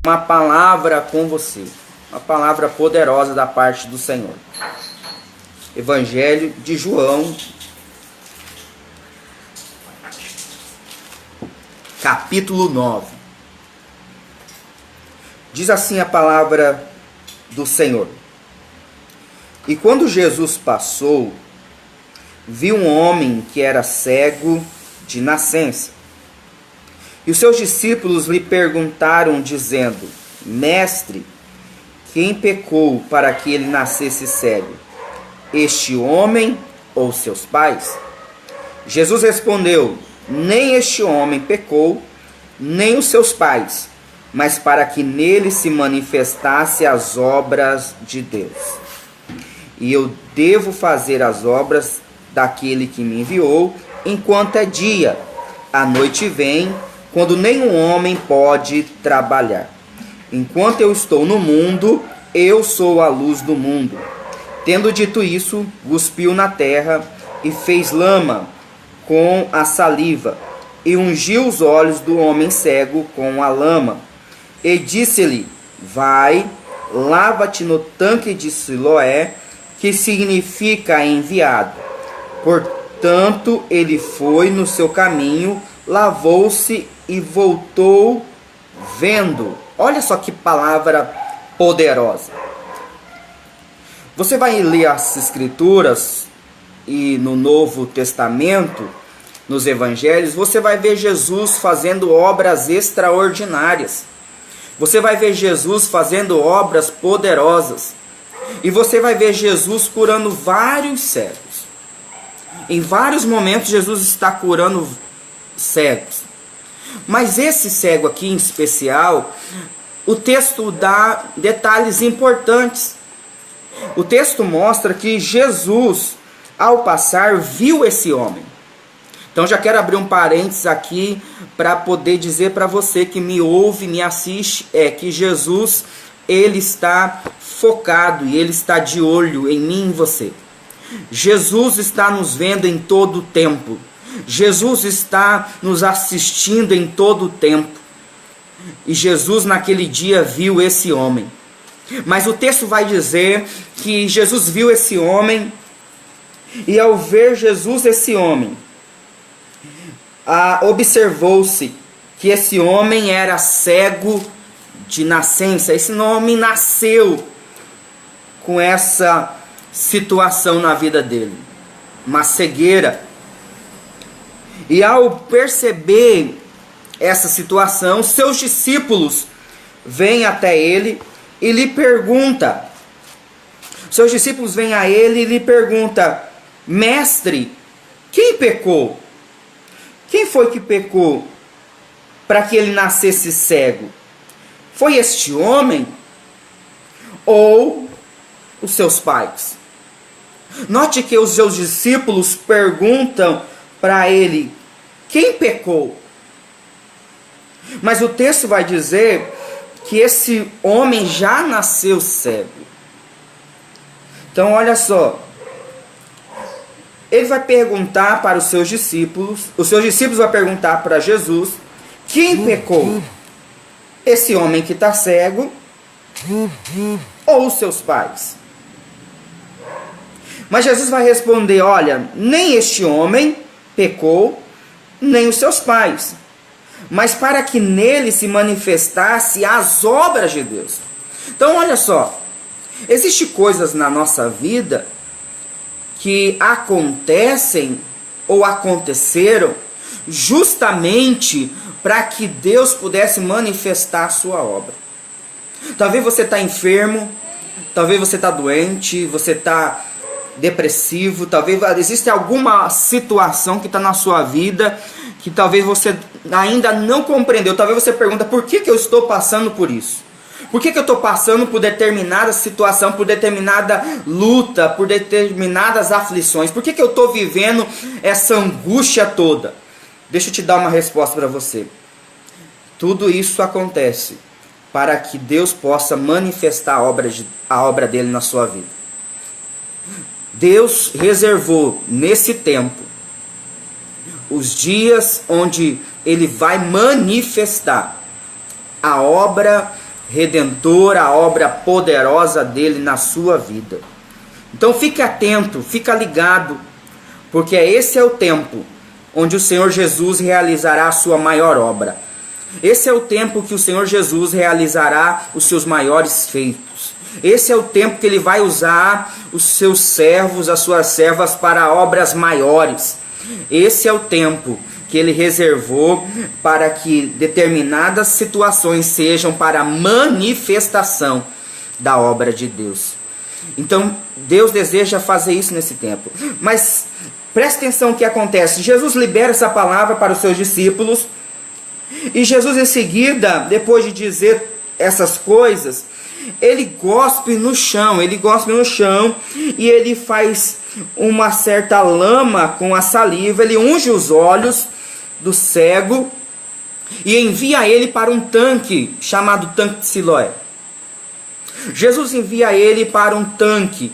uma palavra com você, uma palavra poderosa da parte do Senhor. Evangelho de João, capítulo 9. Diz assim a palavra do Senhor: E quando Jesus passou, viu um homem que era cego de nascença. E os seus discípulos lhe perguntaram, dizendo: Mestre, quem pecou para que ele nascesse cego? Este homem ou seus pais? Jesus respondeu: Nem este homem pecou, nem os seus pais, mas para que nele se manifestasse as obras de Deus. E eu devo fazer as obras daquele que me enviou, enquanto é dia. A noite vem, quando nenhum homem pode trabalhar. Enquanto eu estou no mundo, eu sou a luz do mundo. Tendo dito isso, cuspiu na terra e fez lama com a saliva, e ungiu os olhos do homem cego com a lama. E disse-lhe: Vai, lava-te no tanque de Siloé, que significa enviado. Portanto, ele foi no seu caminho, lavou-se e voltou vendo. Olha só que palavra poderosa. Você vai ler as Escrituras e no Novo Testamento, nos Evangelhos, você vai ver Jesus fazendo obras extraordinárias. Você vai ver Jesus fazendo obras poderosas. E você vai ver Jesus curando vários cegos. Em vários momentos Jesus está curando cegos. Mas esse cego aqui em especial, o texto dá detalhes importantes. O texto mostra que Jesus, ao passar, viu esse homem. Então já quero abrir um parênteses aqui para poder dizer para você que me ouve, me assiste, que Jesus, ele está focado e ele está de olho em mim e em você. Jesus está nos vendo em todo o tempo. Jesus está nos assistindo em todo o tempo. E Jesus naquele dia viu esse homem. Mas o texto vai dizer que Jesus viu esse homem, e ao ver Jesus esse homem, observou-se que esse homem era cego de nascença. Esse homem nasceu com essa situação na vida dele, uma cegueira. E ao perceber essa situação, seus discípulos vêm até ele e lhe perguntam. Seus discípulos vêm a ele e lhe perguntam: Mestre, quem pecou? Quem foi que pecou para que ele nascesse cego? Foi este homem ou os seus pais? Note que os seus discípulos perguntam para ele: quem pecou? Mas o texto vai dizer que esse homem já nasceu cego. Então olha só, ele vai perguntar para os seus discípulos vão perguntar para Jesus: quem pecou? Esse homem que está cego ou os seus pais? Mas Jesus vai responder: olha, nem este homem pecou, nem os seus pais, mas para que nele se manifestasse as obras de Deus. Então olha só, existem coisas na nossa vida que acontecem ou aconteceram justamente para que Deus pudesse manifestar a sua obra. Talvez você está enfermo, talvez você está doente, você está depressivo, talvez existe alguma situação que está na sua vida que talvez você ainda não compreendeu. Talvez você pergunta: por que eu estou passando por isso? Por que eu estou passando por determinada situação, por determinada luta, por determinadas aflições? Por que eu estou vivendo essa angústia toda? Deixa eu te dar uma resposta para você. Tudo isso acontece para que Deus possa manifestar a obra dele na sua vida. Deus reservou nesse tempo os dias onde ele vai manifestar a obra redentor, a obra poderosa dele na sua vida. Então fique atento, fica ligado, porque esse é o tempo onde o Senhor Jesus realizará a sua maior obra. Esse é o tempo que o Senhor Jesus realizará os seus maiores feitos. Esse é o tempo que ele vai usar os seus servos, as suas servas para obras maiores. Esse é o tempo que ele reservou para que determinadas situações sejam para a manifestação da obra de Deus. Então, Deus deseja fazer isso nesse tempo. Mas preste atenção no que acontece. Jesus libera essa palavra para os seus discípulos. E Jesus em seguida, depois de dizer essas coisas, ele gospe no chão. E ele faz uma certa lama com a saliva. Ele unge os olhos do cego e envia ele para um tanque chamado tanque de Siloé. Jesus envia ele para um tanque.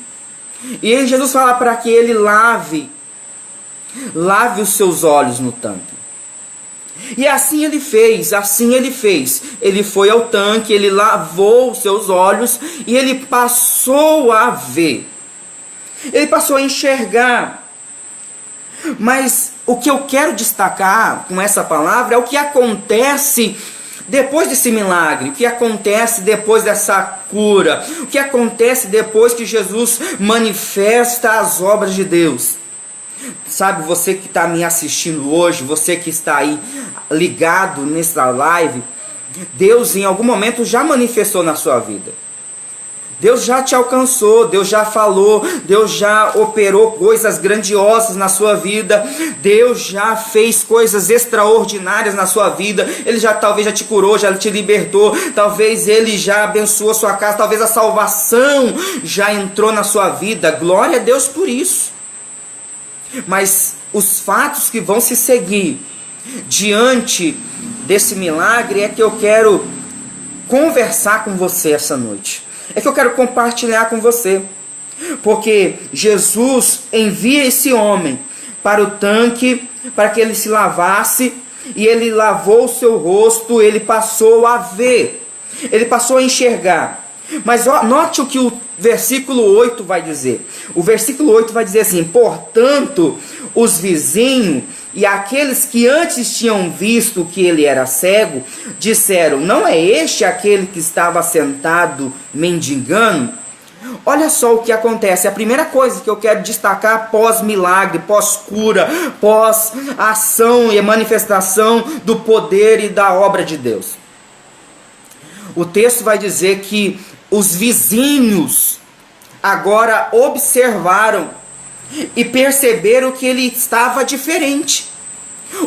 E Jesus fala para que ele lave os seus olhos no tanque. E assim ele fez. Ele foi ao tanque, ele lavou os seus olhos e ele passou a ver. Ele passou a enxergar. Mas o que eu quero destacar com essa palavra é o que acontece depois desse milagre, o que acontece depois dessa cura, o que acontece depois que Jesus manifesta as obras de Deus. Sabe, você que está me assistindo hoje, você que está aí ligado nessa live, Deus em algum momento já manifestou na sua vida. Deus já te alcançou, Deus já falou, Deus já operou coisas grandiosas na sua vida, Deus já fez coisas extraordinárias na sua vida. Ele talvez já te curou, já te libertou, talvez Ele já abençoou a sua casa, talvez a salvação já entrou na sua vida. Glória a Deus por isso. Mas os fatos que vão se seguir diante desse milagre é que eu quero conversar com você essa noite. É que eu quero compartilhar com você. Porque Jesus envia esse homem para o tanque, para que ele se lavasse, e ele lavou o seu rosto, ele passou a ver, ele passou a enxergar. Mas note o que o versículo 8 vai dizer. O versículo 8 vai dizer assim: portanto, os vizinhos e aqueles que antes tinham visto que ele era cego, disseram: não é este aquele que estava sentado mendigando? Olha só o que acontece. A primeira coisa que eu quero destacar pós-milagre, pós-cura, pós-ação e manifestação do poder e da obra de Deus. O texto vai dizer que os vizinhos agora observaram e perceberam que ele estava diferente.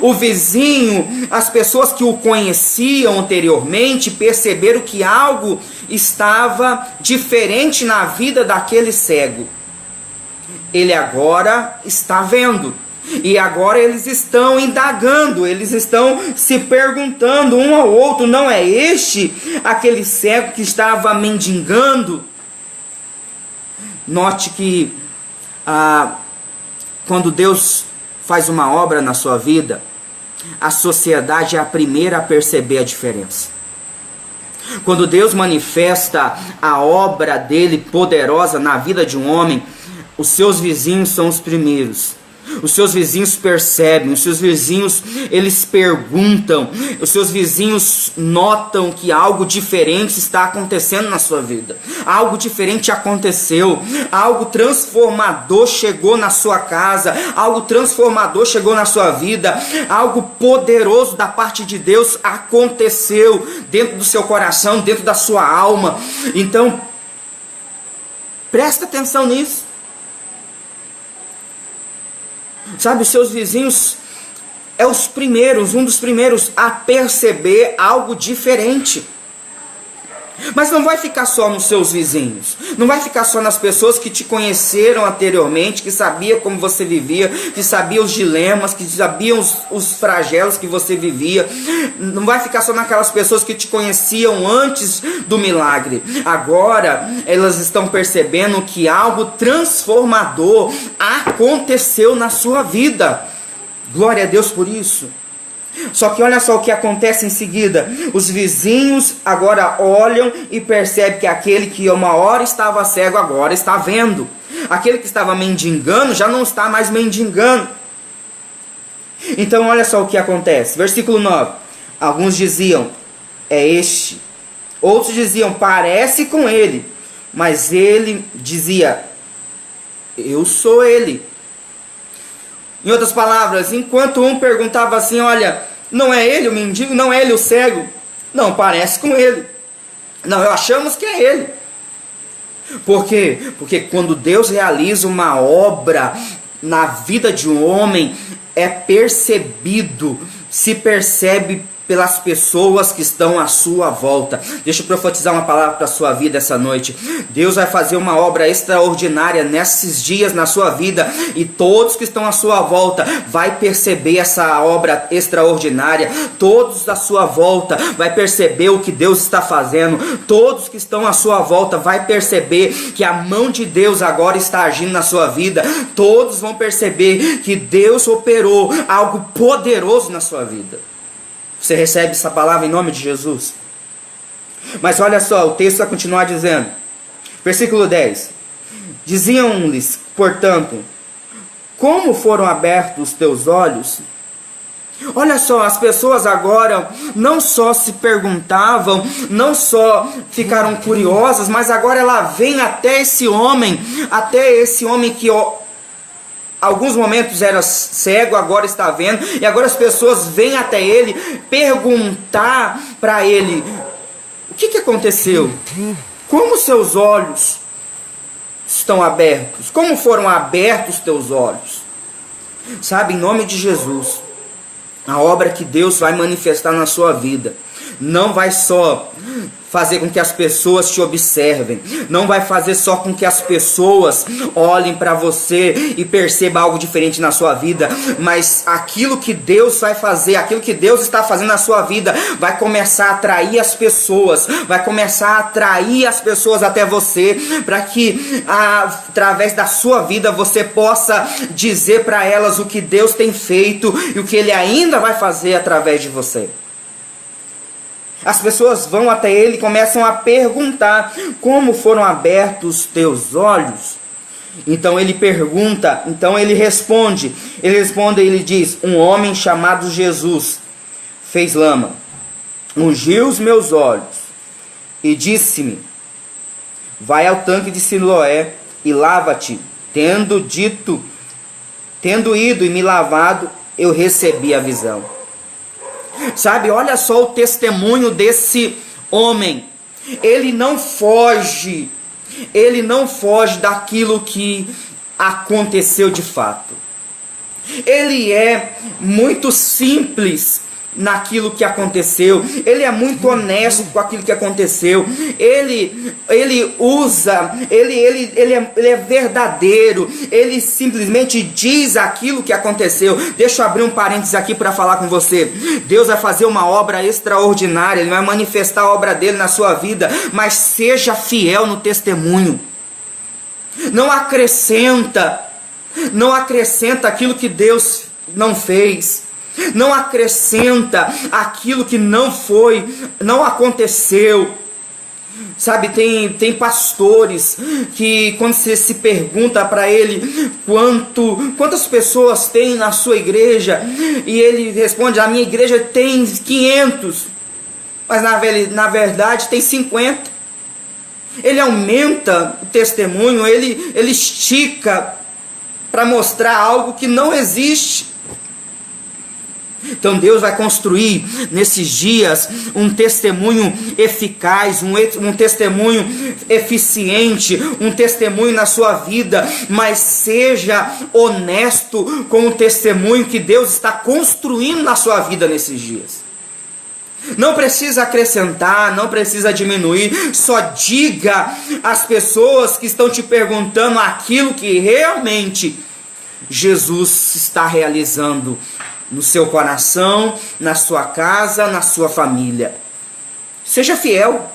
O vizinho, as pessoas que o conheciam anteriormente, perceberam que algo estava diferente na vida daquele cego. Ele agora está vendo. E agora eles estão indagando, eles estão se perguntando um ao outro: não é este aquele cego que estava mendigando? Note que quando Deus faz uma obra na sua vida, a sociedade é a primeira a perceber a diferença. Quando Deus manifesta a obra dele poderosa na vida de um homem, os seus vizinhos são os primeiros. Os seus vizinhos percebem, os seus vizinhos, eles perguntam, os seus vizinhos notam que algo diferente está acontecendo na sua vida. Algo diferente aconteceu, algo transformador chegou na sua casa, algo transformador chegou na sua vida, algo poderoso da parte de Deus aconteceu dentro do seu coração, dentro da sua alma. Então, presta atenção nisso. Sabe, os seus vizinhos é um dos primeiros a perceber algo diferente. Mas não vai ficar só nos seus vizinhos, não vai ficar só nas pessoas que te conheceram anteriormente, que sabiam como você vivia, que sabiam os dilemas, que sabiam os flagelos que você vivia. Não vai ficar só naquelas pessoas que te conheciam antes do milagre. Agora elas estão percebendo que algo transformador aconteceu na sua vida. Glória a Deus por isso. Só que olha só o que acontece em seguida. Os vizinhos agora olham e percebem que aquele que uma hora estava cego, agora está vendo. Aquele que estava mendigando já não está mais mendigando. Então olha só o que acontece. Versículo 9. Alguns diziam, é este. Outros diziam, parece com ele. Mas ele dizia, eu sou ele. Em outras palavras, enquanto um perguntava assim, olha, não é ele o mendigo, não é ele o cego? Não, parece com ele. Não, achamos que é ele. Por quê? Porque quando Deus realiza uma obra na vida de um homem, é percebido, se percebe pelas pessoas que estão à sua volta. Deixa eu profetizar uma palavra para a sua vida essa noite. Deus vai fazer uma obra extraordinária nesses dias na sua vida, e todos que estão à sua volta vai perceber essa obra extraordinária. Todos à sua volta vai perceber o que Deus está fazendo. Todos que estão à sua volta vai perceber que a mão de Deus agora está agindo na sua vida. Todos vão perceber que Deus operou algo poderoso na sua vida. Você recebe essa palavra em nome de Jesus? Mas olha só, o texto vai continuar dizendo. Versículo 10. Diziam-lhes, portanto, como foram abertos os teus olhos? Olha só, as pessoas agora não só se perguntavam, não só ficaram curiosas, mas agora ela vem até esse homem que alguns momentos era cego, agora está vendo, e agora as pessoas vêm até ele perguntar para ele, o que aconteceu? Como seus olhos estão abertos? Como foram abertos os teus olhos? Sabe, em nome de Jesus, a obra que Deus vai manifestar na sua vida não vai só fazer com que as pessoas te observem, não vai fazer só com que as pessoas olhem para você e percebam algo diferente na sua vida, mas aquilo que Deus vai fazer, aquilo que Deus está fazendo na sua vida, vai começar a atrair as pessoas, até você, para que através da sua vida você possa dizer para elas o que Deus tem feito e o que Ele ainda vai fazer através de você. As pessoas vão até ele e começam a perguntar, como foram abertos os teus olhos? Então ele responde, ele diz, um homem chamado Jesus fez lama, ungiu os meus olhos e disse-me, vai ao tanque de Siloé e lava-te. Tendo ido e me lavado, eu recebi a visão. Sabe, olha só o testemunho desse homem. Ele não foge daquilo que aconteceu de fato. Ele é muito simples naquilo que aconteceu, ele é muito honesto com aquilo que aconteceu, ele é verdadeiro, ele simplesmente diz aquilo que aconteceu. Deixa eu abrir um parênteses aqui para falar com você. Deus vai fazer uma obra extraordinária, Ele vai manifestar a obra dele na sua vida, mas seja fiel no testemunho. Não acrescenta aquilo que Deus não fez. Não acrescenta aquilo que não aconteceu. Sabe, tem pastores que quando você se pergunta para ele quantas pessoas tem na sua igreja, e ele responde, a minha igreja tem 500, mas na verdade tem 50. Ele aumenta o testemunho, ele estica para mostrar algo que não existe. Então Deus vai construir nesses dias um testemunho eficaz, um testemunho eficiente, um testemunho na sua vida, mas seja honesto com o testemunho que Deus está construindo na sua vida nesses dias. Não precisa acrescentar, não precisa diminuir, só diga às pessoas que estão te perguntando aquilo que realmente Jesus está realizando no seu coração, na sua casa, na sua família. Seja fiel.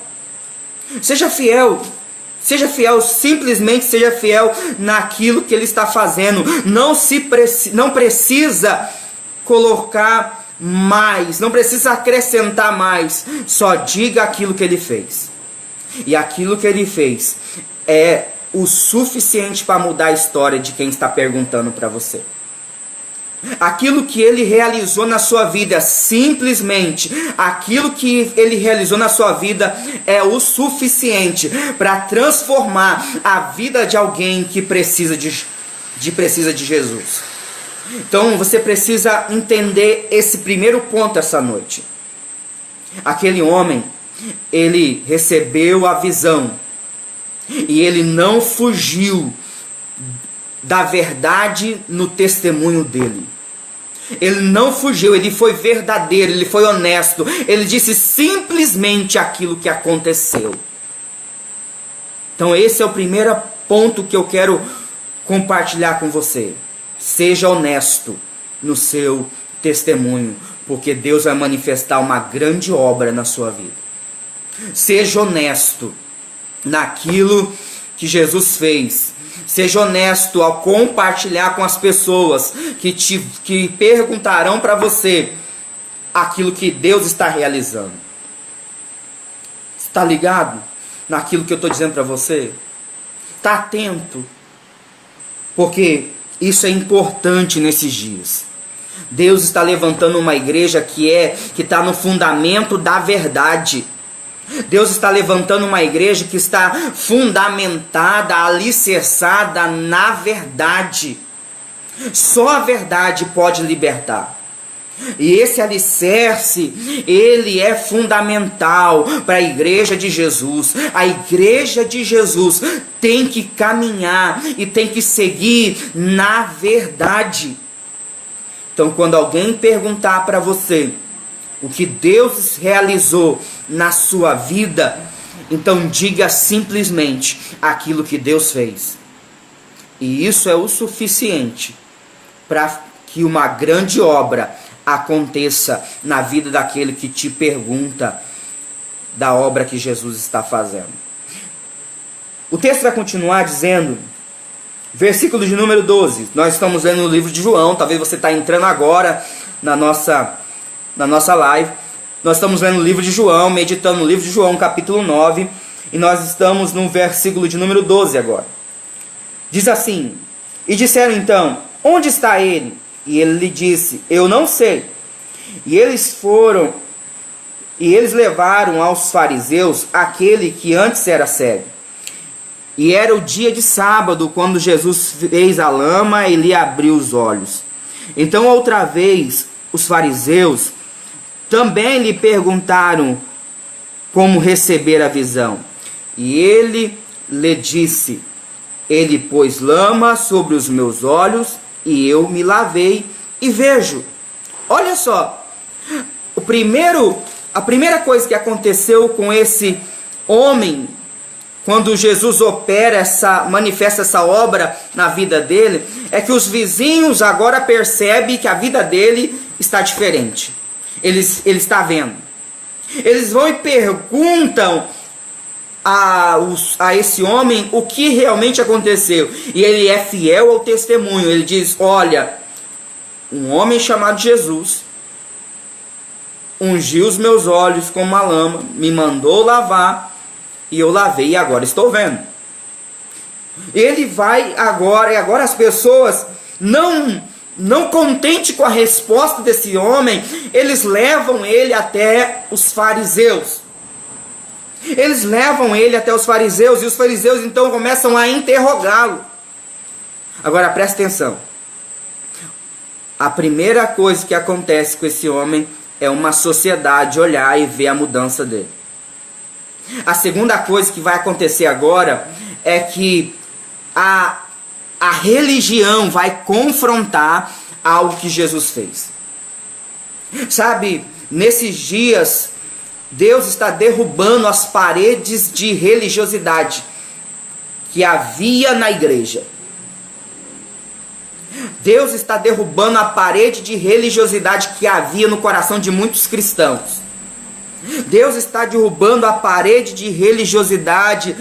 Seja fiel. Seja fiel, simplesmente seja fiel naquilo que Ele está fazendo. Não precisa colocar mais, não precisa acrescentar mais, só diga aquilo que ele fez. E aquilo que ele fez é o suficiente para mudar a história de quem está perguntando para você. Aquilo que ele realizou na sua vida, simplesmente aquilo que ele realizou na sua vida é o suficiente para transformar a vida de alguém que precisa de Jesus. Então você precisa entender esse primeiro ponto essa noite. Aquele homem, ele recebeu a visão e ele não fugiu da verdade no testemunho dele. Ele não fugiu, ele foi verdadeiro, ele foi honesto. Ele disse simplesmente aquilo que aconteceu. Então esse é o primeiro ponto que eu quero compartilhar com você. Seja honesto no seu testemunho, porque Deus vai manifestar uma grande obra na sua vida. Seja honesto naquilo que Jesus fez. Seja honesto ao compartilhar com as pessoas que perguntarão para você aquilo que Deus está realizando. Está ligado naquilo que eu estou dizendo para você? Está atento, porque isso é importante nesses dias. Deus está levantando uma igreja que está no fundamento da verdade. Deus está levantando uma igreja que está fundamentada, alicerçada na verdade. Só a verdade pode libertar. E esse alicerce, ele é fundamental para a igreja de Jesus. A igreja de Jesus tem que caminhar e tem que seguir na verdade. Então, quando alguém perguntar para você o que Deus realizou na sua vida, então diga simplesmente aquilo que Deus fez. E isso é o suficiente para que uma grande obra aconteça na vida daquele que te pergunta da obra que Jesus está fazendo. O texto vai continuar dizendo, versículo de número 12, nós estamos lendo o livro de João, talvez você está entrando agora na nossa live. Nós estamos lendo o livro de João, meditando no livro de João, capítulo 9, e nós estamos no versículo de número 12 agora. Diz assim: e disseram então, onde está ele? E ele lhe disse, eu não sei. E eles levaram aos fariseus aquele que antes era cego. E era o dia de sábado, quando Jesus fez a lama e lhe abriu os olhos. Então outra vez os fariseus também lhe perguntaram como receber a visão. E ele lhe disse, ele pôs lama sobre os meus olhos, e eu me lavei e vejo. Olha só, a primeira coisa que aconteceu com esse homem, quando Jesus manifesta essa obra na vida dele, é que os vizinhos agora percebem que a vida dele está diferente. Ele está vendo. Eles vão e perguntam a esse homem o que realmente aconteceu. E ele é fiel ao testemunho. Ele diz, olha, um homem chamado Jesus ungiu os meus olhos com uma lama, me mandou lavar, e eu lavei e agora estou vendo. Ele vai agora, e agora as pessoas não contente com a resposta desse homem, eles levam ele até os fariseus. Eles levam ele até os fariseus, e os fariseus então começam a interrogá-lo. Agora presta atenção. A primeira coisa que acontece com esse homem é uma sociedade olhar e ver a mudança dele. A segunda coisa que vai acontecer agora é que a religião vai confrontar algo que Jesus fez. Sabe, nesses dias, Deus está derrubando as paredes de religiosidade que havia na igreja. Deus está derrubando a parede de religiosidade que havia no coração de muitos cristãos. Deus está derrubando a parede de religiosidade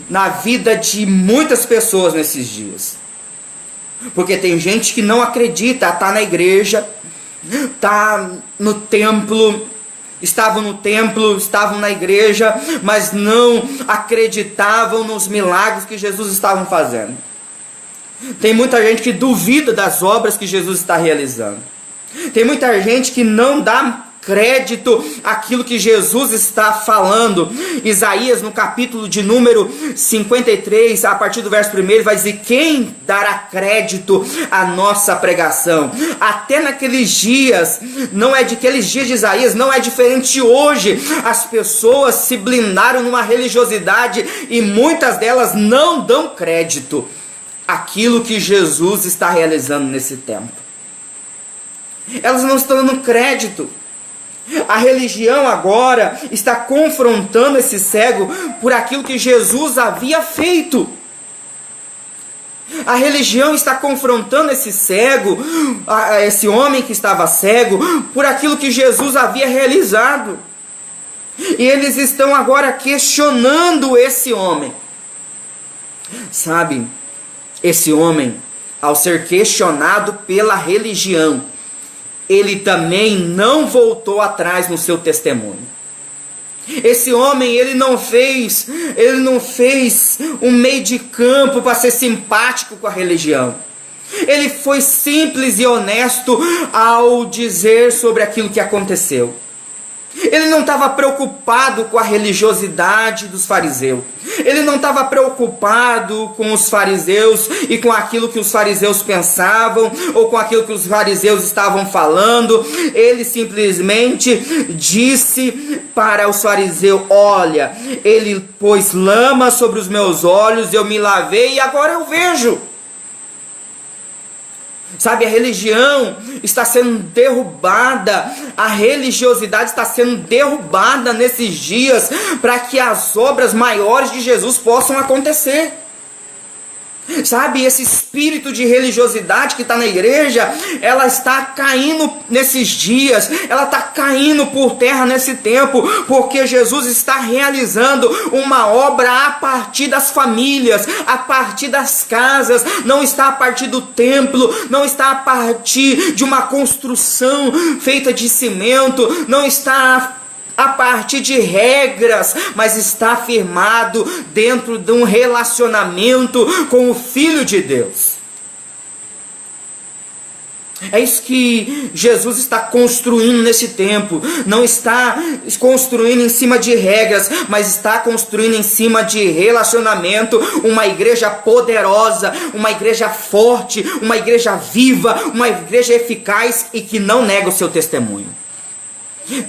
na vida de muitas pessoas nesses dias. Porque tem gente que não acredita, está na igreja, no templo, estavam na igreja, mas não acreditavam nos milagres que Jesus estava fazendo. Tem muita gente que duvida das obras que Jesus está realizando. Tem muita gente que não dá crédito àquilo que Jesus está falando. Isaías, no capítulo de número 53, a partir do verso 1, vai dizer: quem dará crédito à nossa pregação? Até naqueles dias, aqueles dias de Isaías, não é diferente hoje. As pessoas se blindaram numa religiosidade e muitas delas não dão crédito àquilo que Jesus está realizando nesse tempo. Elas não estão dando crédito. A religião agora está confrontando esse cego por aquilo que Jesus havia feito. A religião está confrontando esse cego, esse homem que estava cego, por aquilo que Jesus havia realizado. E eles estão agora questionando esse homem. Sabe, esse homem, ao ser questionado pela religião, ele também não voltou atrás no seu testemunho. Esse homem, ele não fez um meio de campo para ser simpático com a religião. Ele foi simples e honesto ao dizer sobre aquilo que aconteceu. Ele não estava preocupado com a religiosidade dos fariseus. Ele não estava preocupado com os fariseus e com aquilo que os fariseus pensavam ou com aquilo que os fariseus estavam falando. Ele simplesmente disse para os fariseus: olha, ele pôs lama sobre os meus olhos, eu me lavei e agora eu vejo. Sabe, a religião está sendo derrubada, a religiosidade está sendo derrubada nesses dias para que as obras maiores de Jesus possam acontecer. Sabe, esse espírito de religiosidade que está na igreja, ela está caindo nesses dias, ela está caindo por terra nesse tempo, porque Jesus está realizando uma obra a partir das famílias, a partir das casas, não está a partir do templo, não está a partir de uma construção feita de cimento, não está a partir de regras, mas está firmado dentro de um relacionamento com o Filho de Deus. É isso que Jesus está construindo nesse tempo. Não está construindo em cima de regras, mas está construindo em cima de relacionamento. Uma igreja poderosa, uma igreja forte, uma igreja viva, uma igreja eficaz e que não nega o seu testemunho.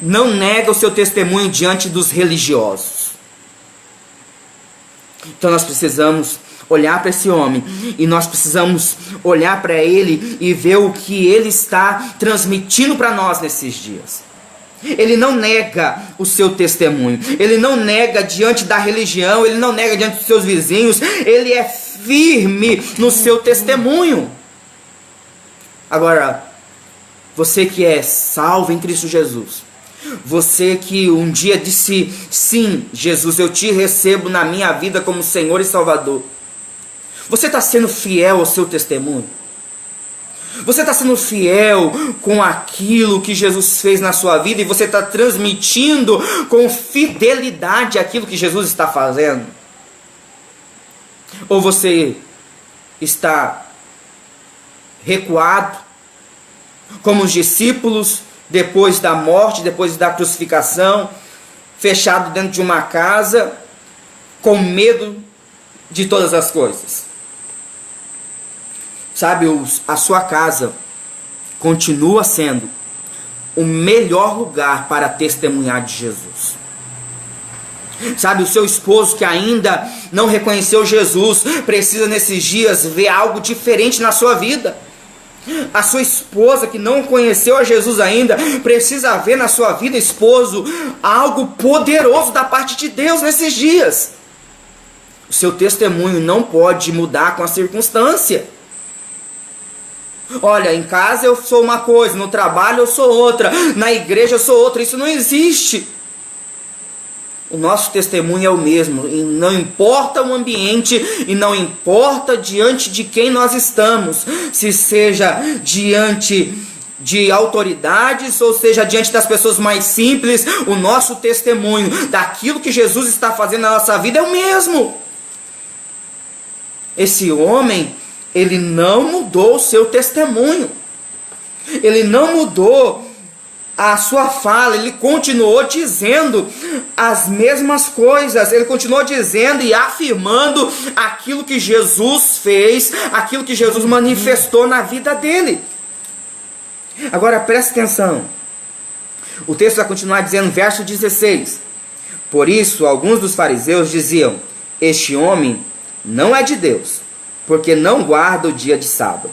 Não nega o seu testemunho diante dos religiosos. Então nós precisamos olhar para esse homem e nós precisamos olhar para ele e ver o que ele está transmitindo para nós nesses dias. Ele não nega o seu testemunho, ele não nega diante da religião, ele não nega diante dos seus vizinhos, ele é firme no seu testemunho. Agora, você que é salvo em Cristo Jesus, você que um dia disse: sim, Jesus, eu te recebo na minha vida como Senhor e Salvador. Você está sendo fiel ao seu testemunho? Você está sendo fiel com aquilo que Jesus fez na sua vida e você está transmitindo com fidelidade aquilo que Jesus está fazendo? Ou você está recuado, como os discípulos, depois da morte, depois da crucificação, fechado dentro de uma casa, com medo de todas as coisas? Sabe, a sua casa continua sendo o melhor lugar para testemunhar de Jesus. Sabe, o seu esposo que ainda não reconheceu Jesus, precisa nesses dias ver algo diferente na sua vida. A sua esposa que não conheceu a Jesus ainda, precisa ver na sua vida, esposo, algo poderoso da parte de Deus nesses dias. O seu testemunho não pode mudar com a circunstância. Olha, em casa eu sou uma coisa, no trabalho eu sou outra, na igreja eu sou outra. Isso não existe. O nosso testemunho é o mesmo, e não importa o ambiente, e não importa diante de quem nós estamos, se seja diante de autoridades, ou seja, diante das pessoas mais simples, o nosso testemunho daquilo que Jesus está fazendo na nossa vida é o mesmo. Esse homem, ele não mudou o seu testemunho, ele não mudou a sua fala, ele continuou dizendo as mesmas coisas, ele continuou dizendo e afirmando aquilo que Jesus fez, aquilo que Jesus manifestou na vida dele. Agora preste atenção, o texto vai continuar dizendo, verso 16: por isso alguns dos fariseus diziam, este homem não é de Deus, porque não guarda o dia de sábado.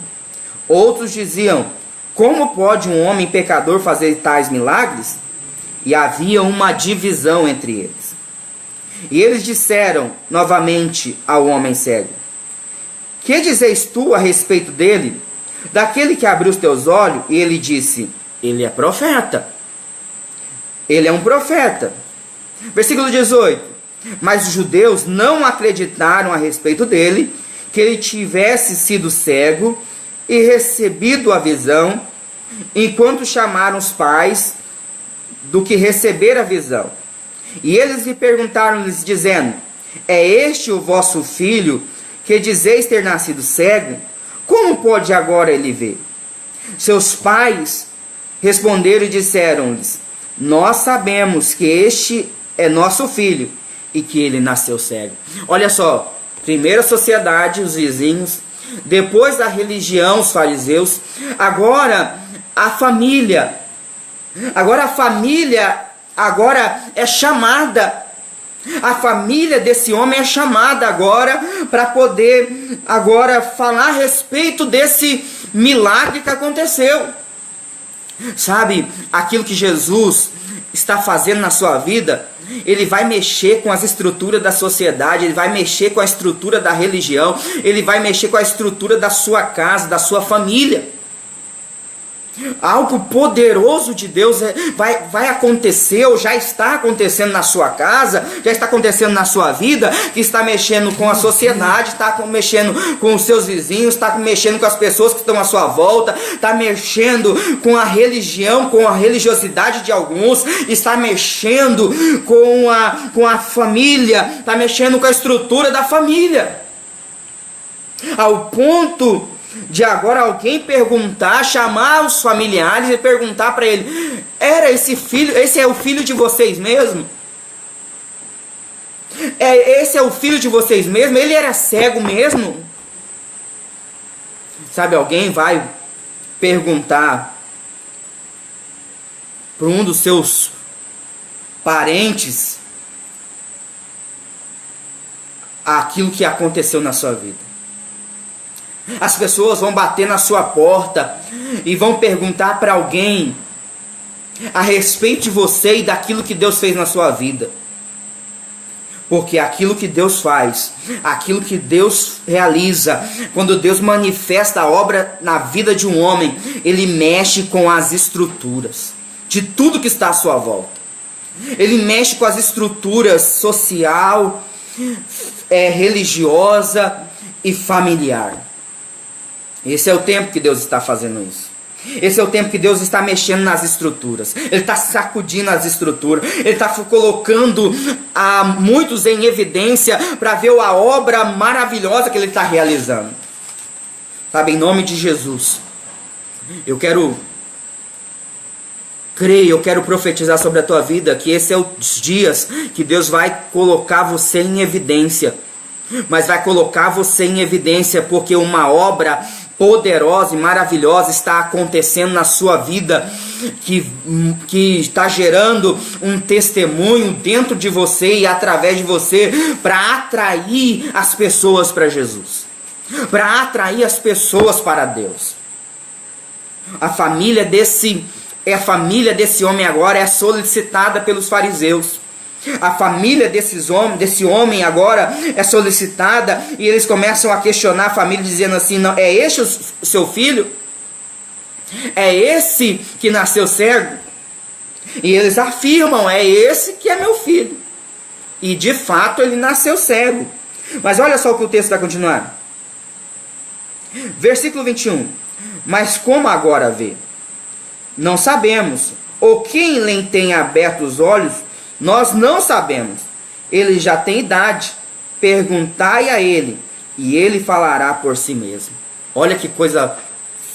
Outros diziam, como pode um homem pecador fazer tais milagres? E havia uma divisão entre eles. E eles disseram novamente ao homem cego, que dizeis tu a respeito dele? Daquele que abriu os teus olhos? E ele disse, ele é profeta. Ele é um profeta. Versículo 18: mas os judeus não acreditaram a respeito dele, que ele tivesse sido cego e recebido a visão, enquanto chamaram os pais do que receber a visão. E eles lhe perguntaram-lhes, dizendo, é este o vosso filho, que dizeis ter nascido cego? Como pode agora ele ver? Seus pais responderam e disseram-lhes, nós sabemos que este é nosso filho, e que ele nasceu cego. Olha só, primeiro a sociedade, os vizinhos, depois a religião, os fariseus, agora a família. Agora a família é chamada. A família desse homem é chamada agora para poder agora falar a respeito desse milagre que aconteceu. Sabe, aquilo que Jesus está fazendo na sua vida, ele vai mexer com as estruturas da sociedade, ele vai mexer com a estrutura da religião, ele vai mexer com a estrutura da sua casa, da sua família. Algo poderoso de Deus vai acontecer, ou já está acontecendo na sua casa, já está acontecendo na sua vida, que está mexendo com a sociedade, está mexendo com os seus vizinhos, está mexendo com as pessoas que estão à sua volta, está mexendo com a religião, com a religiosidade de alguns, está mexendo com a família, está mexendo com a estrutura da família, ao ponto de agora alguém perguntar, chamar os familiares e perguntar para ele, esse é o filho de vocês mesmo? Esse é o filho de vocês mesmo? Ele era cego mesmo? Sabe, alguém vai perguntar para um dos seus parentes aquilo que aconteceu na sua vida. As pessoas vão bater na sua porta e vão perguntar para alguém a respeito de você e daquilo que Deus fez na sua vida. Porque aquilo que Deus faz, aquilo que Deus realiza, quando Deus manifesta a obra na vida de um homem, ele mexe com as estruturas de tudo que está à sua volta. Ele mexe com as estruturas social, religiosa e familiar. Esse é o tempo que Deus está fazendo isso. Esse é o tempo que Deus está mexendo nas estruturas. Ele está sacudindo as estruturas. Ele está colocando muitos em evidência para ver a obra maravilhosa que Ele está realizando. Sabe, em nome de Jesus, eu quero crer, eu quero profetizar sobre a tua vida que esse é os dias que Deus vai colocar você em evidência. Mas vai colocar você em evidência porque uma obra poderosa e maravilhosa está acontecendo na sua vida, que está gerando um testemunho dentro de você e através de você para atrair as pessoas para Jesus, para atrair as pessoas para Deus. A família desse homem agora é solicitada pelos fariseus. A família desse homem agora é solicitada e eles começam a questionar a família dizendo assim, não, é este o seu filho? É esse que nasceu cego? E eles afirmam, é esse que é meu filho. E de fato ele nasceu cego. Mas olha só o que o texto vai continuar. Versículo 21. Mas como agora vê? Não sabemos. Ou quem lhe tem aberto os olhos? Nós não sabemos. Ele já tem idade. Perguntai a ele, e ele falará por si mesmo. Olha que coisa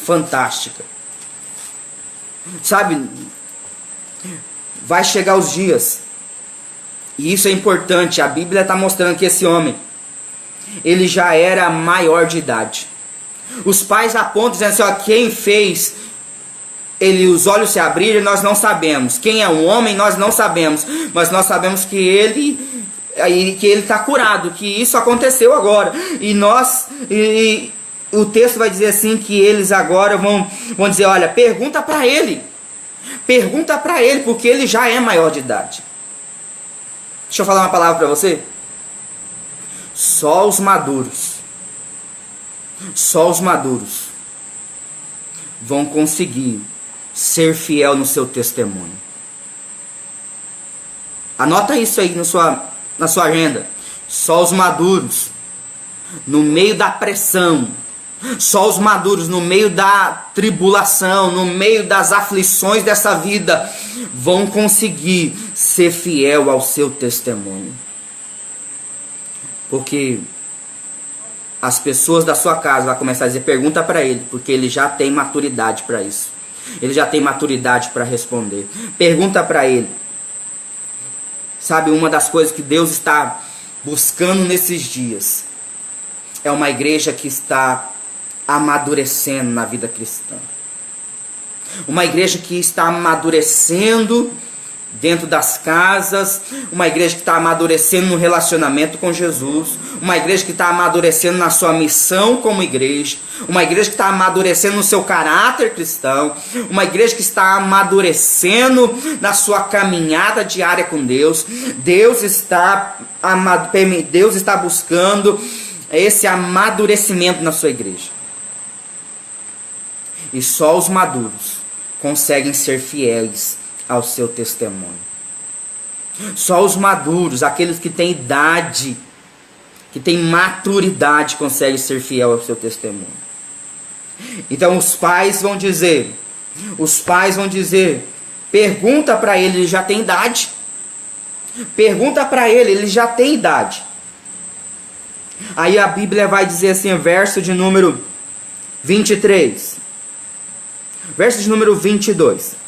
fantástica. Sabe, vai chegar os dias, e isso é importante. A Bíblia está mostrando que esse homem, ele já era maior de idade. Os pais apontam dizendo assim, ó, quem fez ele, os olhos se abrirem, nós não sabemos. Quem é um homem, nós não sabemos. Mas nós sabemos que ele está curado, que isso aconteceu agora. E o texto vai dizer assim, que eles agora vão dizer, olha, pergunta para ele. Pergunta para ele, porque ele já é maior de idade. Deixa eu falar uma palavra para você. Só os maduros vão conseguir ser fiel no seu testemunho. Anota isso aí na sua agenda. Só os maduros, no meio da pressão, só os maduros no meio da tribulação, no meio das aflições dessa vida, vão conseguir ser fiel ao seu testemunho. Porque as pessoas da sua casa vão começar a dizer, pergunta para ele, porque ele já tem maturidade para isso. Ele já tem maturidade para responder. Pergunta para ele. Sabe, uma das coisas que Deus está buscando nesses dias é uma igreja que está amadurecendo na vida cristã. Uma igreja que está amadurecendo dentro das casas, uma igreja que está amadurecendo no relacionamento com Jesus, uma igreja que está amadurecendo na sua missão como igreja, uma igreja que está amadurecendo no seu caráter cristão, uma igreja que está amadurecendo na sua caminhada diária com Deus. Deus está buscando esse amadurecimento na sua igreja. E só os maduros conseguem ser fiéis ao seu testemunho. Só os maduros, aqueles que têm idade, que têm maturidade, conseguem ser fiel ao seu testemunho. Então os pais vão dizer, pergunta para ele, ele já tem idade. Pergunta para ele, ele já tem idade. Aí a Bíblia vai dizer assim, verso de número 23. Verso de número 22.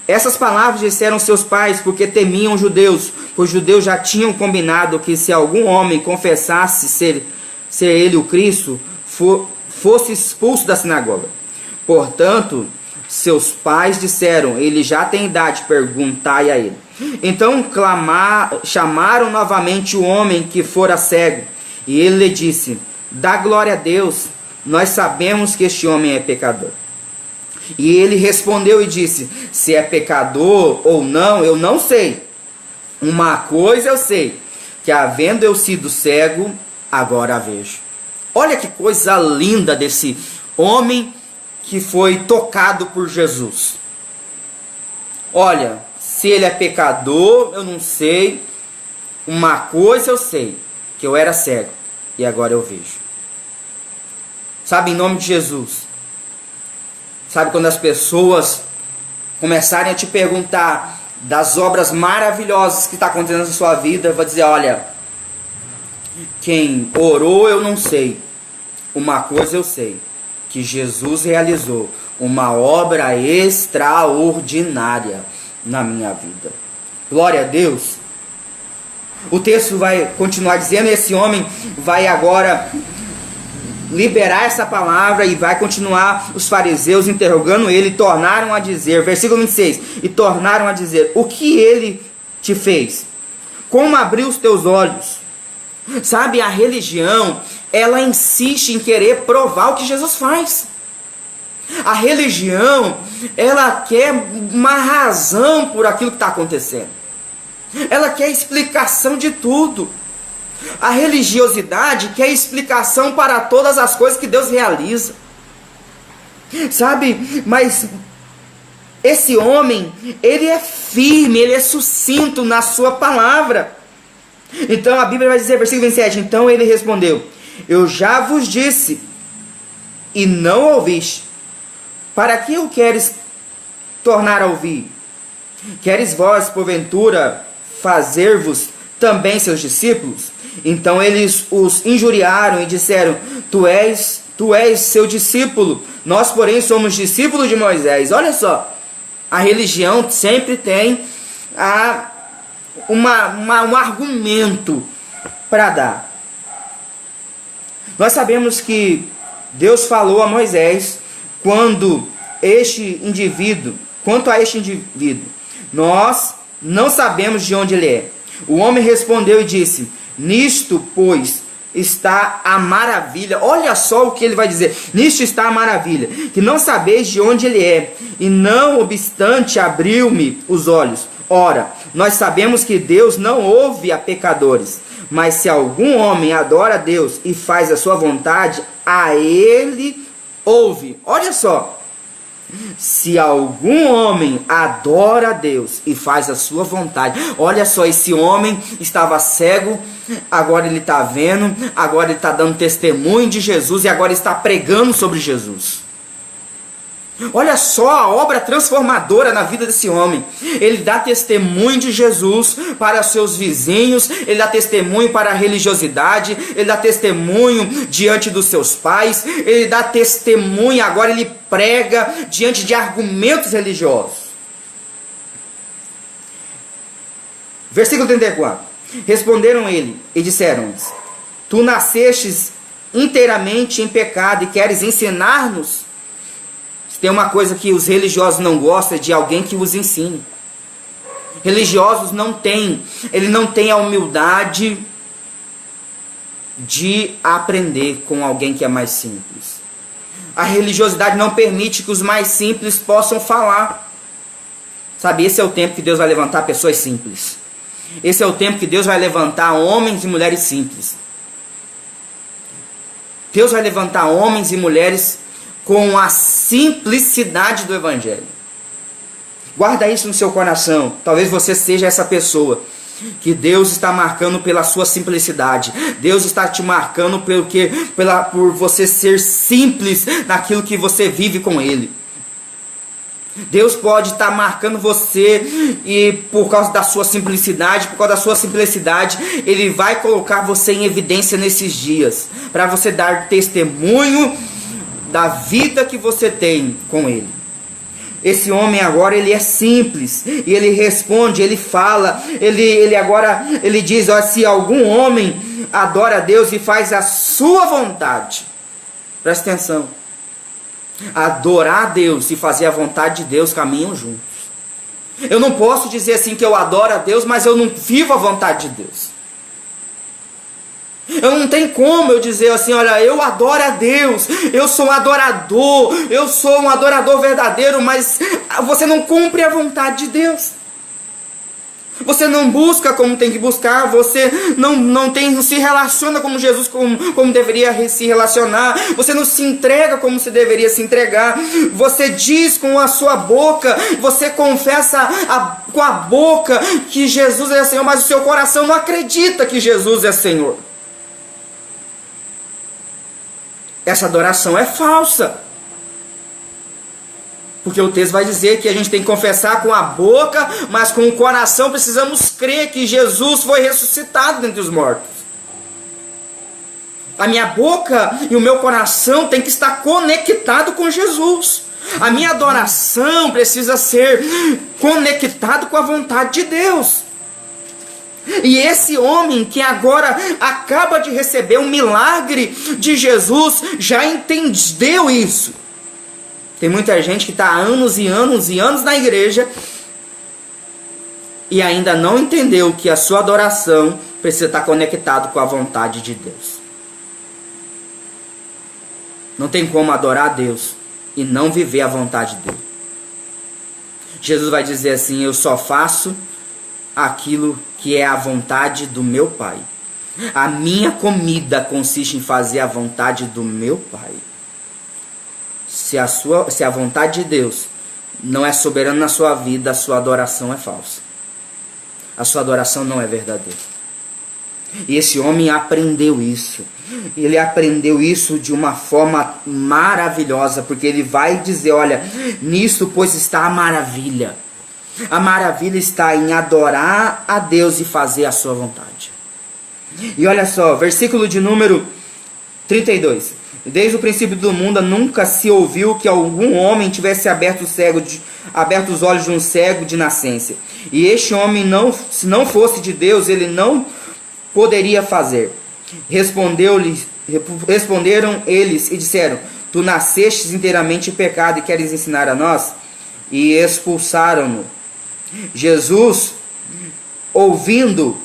Essas palavras disseram seus pais porque temiam os judeus, pois os judeus já tinham combinado que se algum homem confessasse ser ele o Cristo, fosse expulso da sinagoga. Portanto, seus pais disseram, ele já tem idade, perguntai a ele. Então chamaram novamente o homem que fora cego, e ele lhe disse, dá glória a Deus, nós sabemos que este homem é pecador. E ele respondeu e disse, se é pecador ou não, eu não sei. Uma coisa eu sei, que havendo eu sido cego, agora vejo. Olha que coisa linda desse homem que foi tocado por Jesus. Olha, se ele é pecador, eu não sei. Uma coisa eu sei, que eu era cego e agora eu vejo. Sabe, em nome de Jesus. Sabe, quando as pessoas começarem a te perguntar das obras maravilhosas que está acontecendo na sua vida, vai dizer, olha, quem orou eu não sei. Uma coisa eu sei, que Jesus realizou uma obra extraordinária na minha vida. Glória a Deus. O texto vai continuar dizendo, esse homem vai agora liberar essa palavra e vai continuar os fariseus interrogando ele, e tornaram a dizer, versículo 26, e tornaram a dizer, o que ele te fez? Como abriu os teus olhos? Sabe, a religião, ela insiste em querer provar o que Jesus faz. A religião, ela quer uma razão por aquilo que está acontecendo. Ela quer explicação de tudo. A religiosidade quer explicação para todas as coisas que Deus realiza. Sabe, mas esse homem, ele é firme, ele é sucinto na sua palavra. Então a Bíblia vai dizer, versículo 27, então ele respondeu, eu já vos disse, e não ouviste. Para que o queres tornar a ouvir? Queres vós, porventura, fazer-vos também seus discípulos? Então eles os injuriaram e disseram: Tu és seu discípulo, nós, porém, somos discípulos de Moisés. Olha só, a religião sempre tem um argumento para dar. Nós sabemos que Deus falou a Moisés quanto a este indivíduo, nós não sabemos de onde ele é. O homem respondeu e disse: Nisto, pois, está a maravilha. Olha só o que ele vai dizer: Nisto está a maravilha, que não sabeis de onde ele é, e não obstante abriu-me os olhos. Ora, nós sabemos que Deus não ouve a pecadores, mas se algum homem adora a Deus e faz a sua vontade, a ele ouve. Olha só, se algum homem adora a Deus e faz a sua vontade. Olha só, esse homem estava cego, agora ele está vendo, agora ele está dando testemunho de Jesus e agora está pregando sobre Jesus. Olha só a obra transformadora na vida desse homem. Ele dá testemunho de Jesus para seus vizinhos, ele dá testemunho para a religiosidade, ele dá testemunho diante dos seus pais, ele dá testemunho, agora ele prega diante de argumentos religiosos. Versículo 34. Responderam ele e disseram-lhes: Tu nascestes inteiramente em pecado e queres ensinar-nos? Tem uma coisa que os religiosos não gostam, é de alguém que os ensine. Religiosos não têm a humildade de aprender com alguém que é mais simples. A religiosidade não permite que os mais simples possam falar. Sabe, esse é o tempo que Deus vai levantar pessoas simples. Esse é o tempo que Deus vai levantar homens e mulheres simples. Deus vai levantar homens e mulheres com a simplicidade do Evangelho. Guarda isso no seu coração. Talvez você seja essa pessoa que Deus está marcando pela sua simplicidade. Deus está te marcando por você ser simples naquilo que você vive com Ele. Deus pode estar marcando você e por causa da sua simplicidade, Ele vai colocar você em evidência nesses dias, para você dar testemunho da vida que você tem com Ele. Esse homem agora, ele é simples, e ele responde, ele fala, ele diz: ó, se algum homem adora a Deus e faz a sua vontade. Presta atenção. Adorar a Deus e fazer a vontade de Deus caminham juntos. Eu não posso dizer assim que eu adoro a Deus, mas eu não vivo a vontade de Deus. Eu não tenho como eu dizer assim: olha, eu adoro a Deus, eu sou um adorador verdadeiro, mas você não cumpre a vontade de Deus. Você não busca como tem que buscar, você não se relaciona como Jesus como deveria se relacionar, você não se entrega como se deveria se entregar, você diz com a sua boca, você confessa com a boca que Jesus é Senhor, mas o seu coração não acredita que Jesus é Senhor. Essa adoração é falsa. Porque o texto vai dizer que a gente tem que confessar com a boca, mas com o coração precisamos crer que Jesus foi ressuscitado dentre os mortos. A minha boca e o meu coração tem que estar conectado com Jesus. A minha adoração precisa ser conectado com a vontade de Deus. E esse homem que agora acaba de receber um milagre de Jesus, já entendeu isso. Tem muita gente que está há anos e anos e anos na igreja e ainda não entendeu que a sua adoração precisa estar conectado com a vontade de Deus. Não tem como adorar a Deus e não viver a vontade dele. Jesus vai dizer assim: eu só faço aquilo que é a vontade do meu Pai. A minha comida consiste em fazer a vontade do meu Pai. Se a vontade de Deus não é soberana na sua vida, a sua adoração é falsa. A sua adoração não é verdadeira. E esse homem aprendeu isso. Ele aprendeu isso de uma forma maravilhosa, porque ele vai dizer, olha, nisto pois está a maravilha. A maravilha está em adorar a Deus e fazer a sua vontade. E olha só, versículo de número 32. Desde o princípio do mundo nunca se ouviu que algum homem tivesse aberto os olhos de um cego de nascença. E este homem, se não fosse de Deus, ele não poderia fazer. Responderam eles e disseram, tu nascestes inteiramente em pecado e queres ensinar a nós? E expulsaram-no. Jesus, ouvindo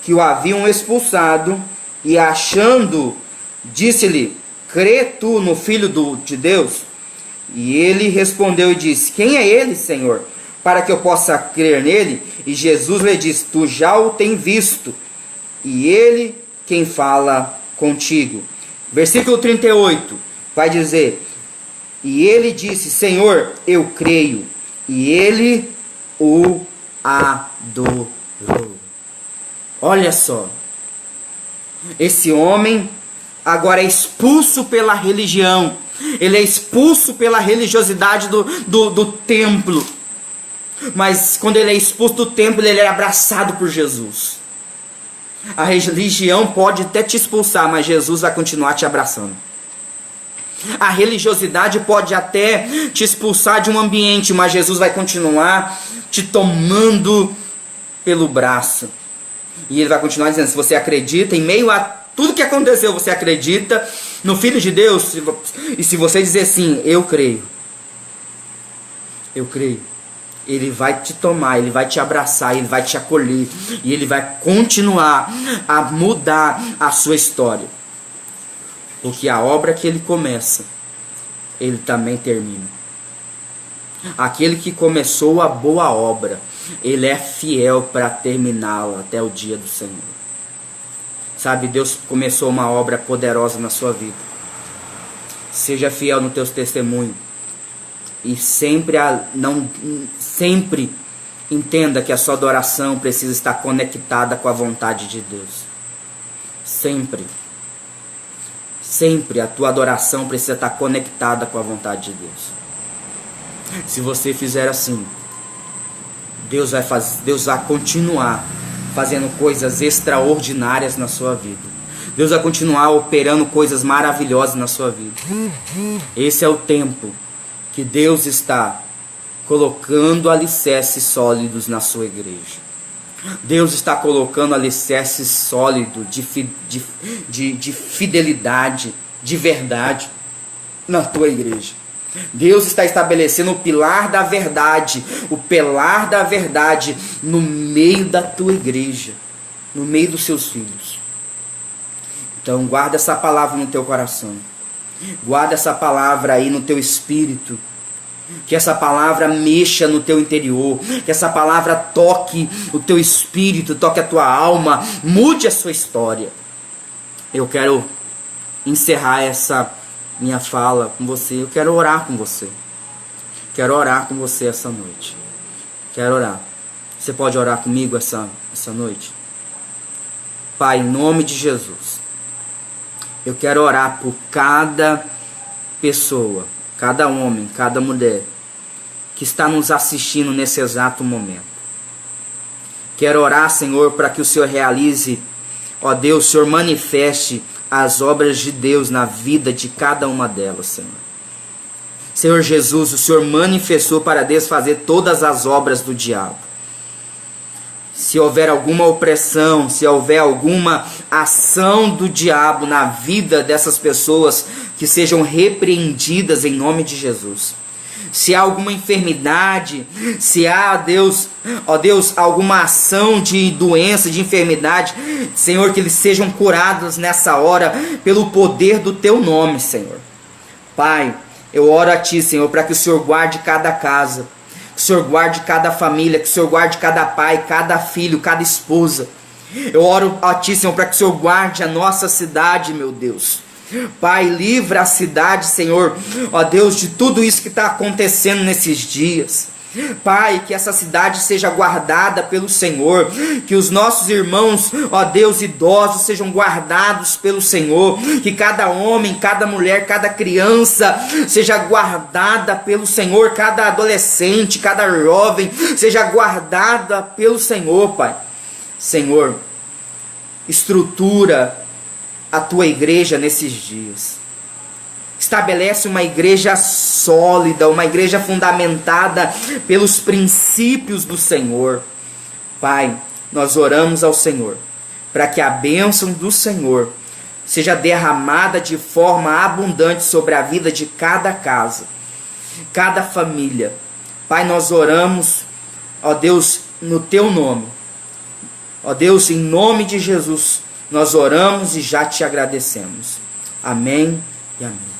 que o haviam expulsado e achando, disse-lhe, crê tu no Filho de Deus? E ele respondeu e disse, quem é ele, Senhor, para que eu possa crer nele? E Jesus lhe disse, tu já o tens visto, e ele quem fala contigo. Versículo 38 vai dizer, e ele disse, Senhor, eu creio. E ele o adorou. Olha só, esse homem agora é expulso pela religião, ele é expulso pela religiosidade do templo, mas quando ele é expulso do templo, ele é abraçado por Jesus. A religião pode até te expulsar, mas Jesus vai continuar te abraçando. A religiosidade pode até te expulsar de um ambiente, mas Jesus vai continuar te tomando pelo braço. E ele vai continuar dizendo, se você acredita, em meio a tudo que aconteceu, você acredita no Filho de Deus, e se você dizer sim, eu creio, ele vai te tomar, ele vai te abraçar, ele vai te acolher, e ele vai continuar a mudar a sua história. Porque a obra que ele começa, ele também termina. Aquele que começou a boa obra, ele é fiel para terminá-la até o dia do Senhor. Sabe, Deus começou uma obra poderosa na sua vida. Seja fiel no teu testemunho. E sempre entenda que a sua adoração precisa estar conectada com a vontade de Deus. Sempre a tua adoração precisa estar conectada com a vontade de Deus. Se você fizer assim, Deus vai continuar fazendo coisas extraordinárias na sua vida. Deus vai continuar operando coisas maravilhosas na sua vida. Esse é o tempo que Deus está colocando alicerces sólidos na sua igreja. Deus está colocando alicerces sólidos de fidelidade, de verdade na tua igreja. Deus está estabelecendo o pilar da verdade no meio da tua igreja, no meio dos seus filhos. Então guarda essa palavra no teu coração, guarda essa palavra aí no teu espírito, que essa palavra mexa no teu interior, que essa palavra toque o teu espírito, toque a tua alma, mude a sua história. Eu quero encerrar essa minha fala com você, eu quero orar com você. Quero orar com você essa noite. Quero orar. Você pode orar comigo essa noite? Pai, em nome de Jesus, eu quero orar por cada pessoa, cada homem, cada mulher que está nos assistindo nesse exato momento. Quero orar, Senhor, para que o Senhor realize, ó Deus, o Senhor manifeste as obras de Deus na vida de cada uma delas, Senhor. Senhor Jesus, o Senhor manifestou para desfazer todas as obras do diabo. Se houver alguma opressão, se houver alguma ação do diabo na vida dessas pessoas, que sejam repreendidas em nome de Jesus. Se há alguma enfermidade, se há, Deus, ó Deus, alguma ação de doença, de enfermidade, Senhor, que eles sejam curados nessa hora pelo poder do Teu nome, Senhor. Pai, eu oro a Ti, Senhor, para que o Senhor guarde cada casa, que o Senhor guarde cada família, que o Senhor guarde cada pai, cada filho, cada esposa. Eu oro a Ti, Senhor, para que o Senhor guarde a nossa cidade, meu Deus. Pai, livra a cidade, Senhor, ó Deus, de tudo isso que está acontecendo nesses dias. Pai, que essa cidade seja guardada pelo Senhor, que os nossos irmãos, ó Deus, idosos sejam guardados pelo Senhor, que cada homem, cada mulher, cada criança seja guardada pelo Senhor, cada adolescente, cada jovem seja guardada pelo Senhor, Pai. Senhor, estrutura a tua igreja nesses dias. Estabelece uma igreja sólida, uma igreja fundamentada pelos princípios do Senhor. Pai, nós oramos ao Senhor para que a bênção do Senhor seja derramada de forma abundante sobre a vida de cada casa, cada família. Pai, nós oramos, ó Deus, no teu nome. Ó Deus, em nome de Jesus, nós oramos e já te agradecemos. Amém e amém.